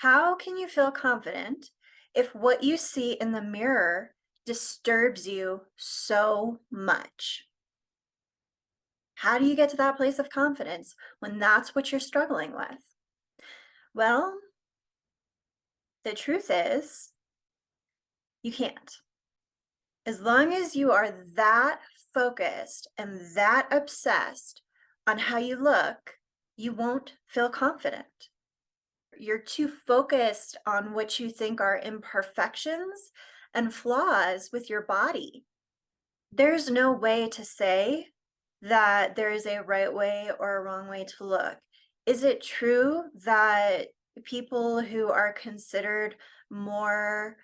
How can you feel confident if what you see in the mirror disturbs you so much? How do you get to that place of confidence when that's what you're struggling with? Well, the truth is, you can't. As long as you are that focused and that obsessed on how you look, you won't feel confident. You're too focused on what you think are imperfections and flaws with your body. There's no way to say that there is a right way or a wrong way to look. Is it true that people who are considered more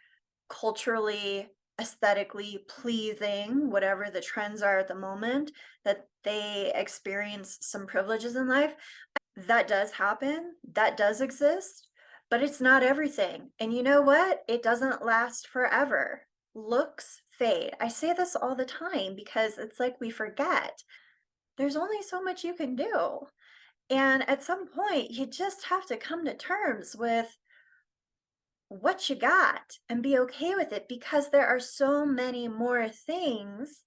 culturally, aesthetically pleasing, whatever the trends are at the moment, that they experience some privileges in life? That does happen, that does exist, but it's not everything. And you know what? It doesn't last forever. Looks fade. I say this all the time because it's like we forget. There's only so much you can do. And at some point, you just have to come to terms with what you got and be okay with it because there are so many more things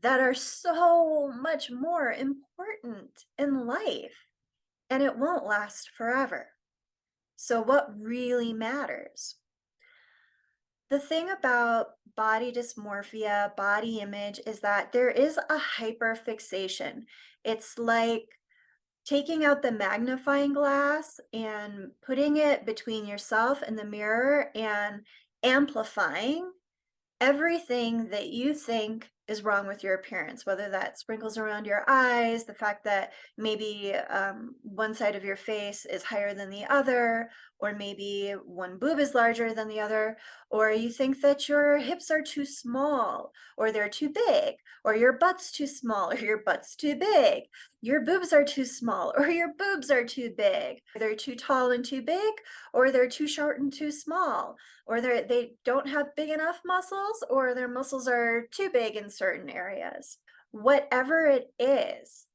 that are so much more important in life, and it won't last forever. So, what really matters? The thing about body dysmorphia, body image, is that there is a hyperfixation. It's like taking out the magnifying glass and putting it between yourself and the mirror and amplifying everything that you think is wrong with your appearance, whether that's sprinkles around your eyes, the fact that maybe one side of your face is higher than the other, or maybe one boob is larger than the other, or you think that your hips are too small, or they're too big, or your butt's too small, or your butt's too big, your boobs are too small, or your boobs are too big, they're too tall and too big, or they're too short and too small, or they don't have big enough muscles, or their muscles are too big in certain areas. Whatever it is,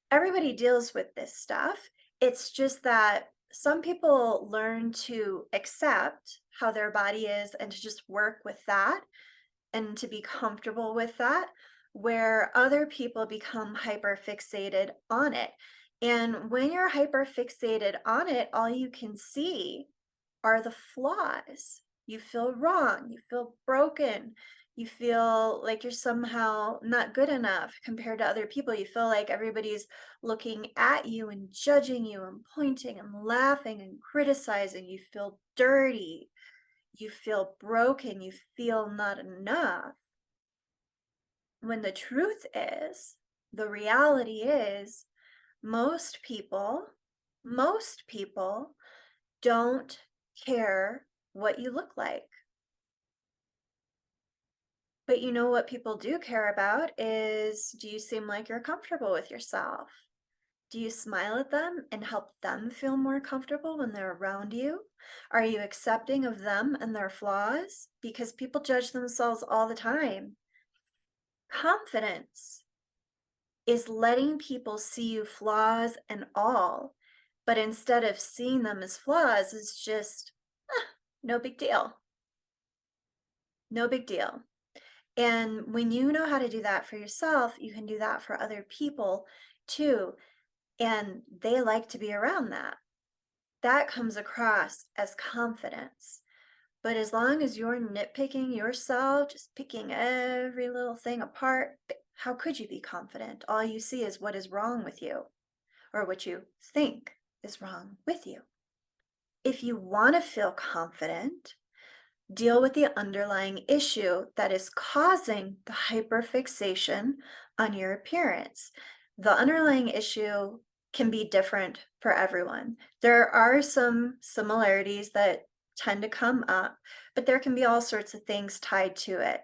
everybody deals with this stuff. It's just that some people learn to accept how their body is and to just work with that and to be comfortable with that, where other people become hyper fixated on it. And when you're hyper fixated on it, all you can see are the flaws. You feel wrong, you feel broken, you feel like you're somehow not good enough compared to other people. You feel like everybody's looking at you and judging you and pointing and laughing and criticizing. You feel dirty, you feel broken, you feel not enough. When the truth is, the reality is, most people, most people don't care what you look like. But you know what people do care about is, do you seem like you're comfortable with yourself? Do you smile at them and help them feel more comfortable when they're around you? Are you accepting of them and their flaws? Because people judge themselves all the time. Confidence is letting people see you flaws and all, but instead of seeing them as flaws, it's just, no big deal. No big deal. And when you know how to do that for yourself, you can do that for other people too. And they like to be around that. That comes across as confidence. But as long as you're nitpicking yourself, just picking every little thing apart, how could you be confident? All you see is what is wrong with you, or what you think is wrong with you. If you want to feel confident, deal with the underlying issue that is causing the hyperfixation on your appearance. The underlying issue can be different for everyone. There are some similarities that tend to come up, but there can be all sorts of things tied to it.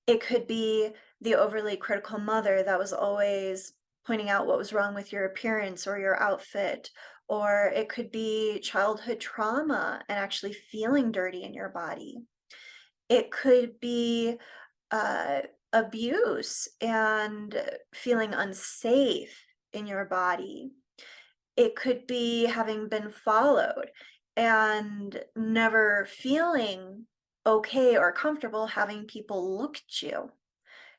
It could be the overly critical mother that was always pointing out what was wrong with your appearance or your outfit, or it could be childhood trauma and actually feeling dirty in your body. It could be abuse and feeling unsafe in your body. It could be having been followed. and never feeling okay or comfortable having people look at you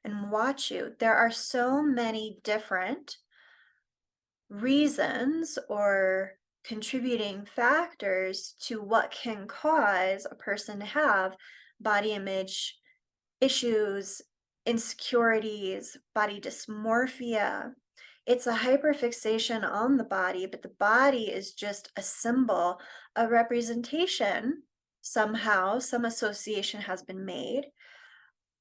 and watch you. There are so many different reasons or contributing factors to what can cause a person to have body image issues, insecurities, body dysmorphia. It's a hyperfixation on the body, but the body is just a symbol, a representation. Somehow, some association has been made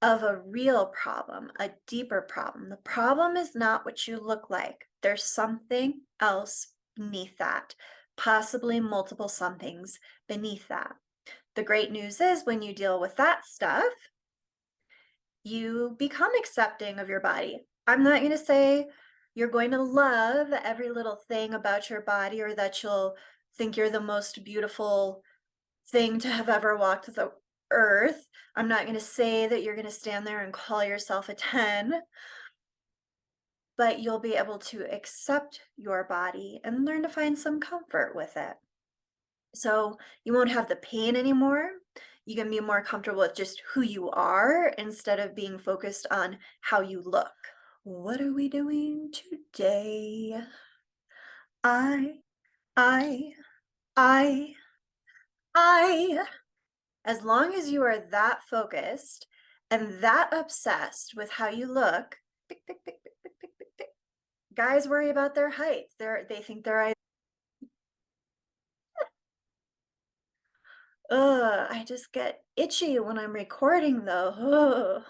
of a real problem, a deeper problem. The problem is not what you look like. There's something else beneath that, possibly multiple somethings beneath that. The great news is when you deal with that stuff, you become accepting of your body. I'm not going to say you're going to love every little thing about your body or that you'll think you're the most beautiful thing to have ever walked the earth. I'm not going to say that you're going to stand there and call yourself a 10, but you'll be able to accept your body and learn to find some comfort with it. So you won't have the pain anymore. You can be more comfortable with just who you are instead of being focused on how you look. What are we doing today? I, I, I, I. As long as you are that focused and that obsessed with how you look, pick, pick, pick, pick, pick, pick, pick, pick. Guys worry about their height. They think they're. Ugh, I just get itchy when I'm recording though. Ugh.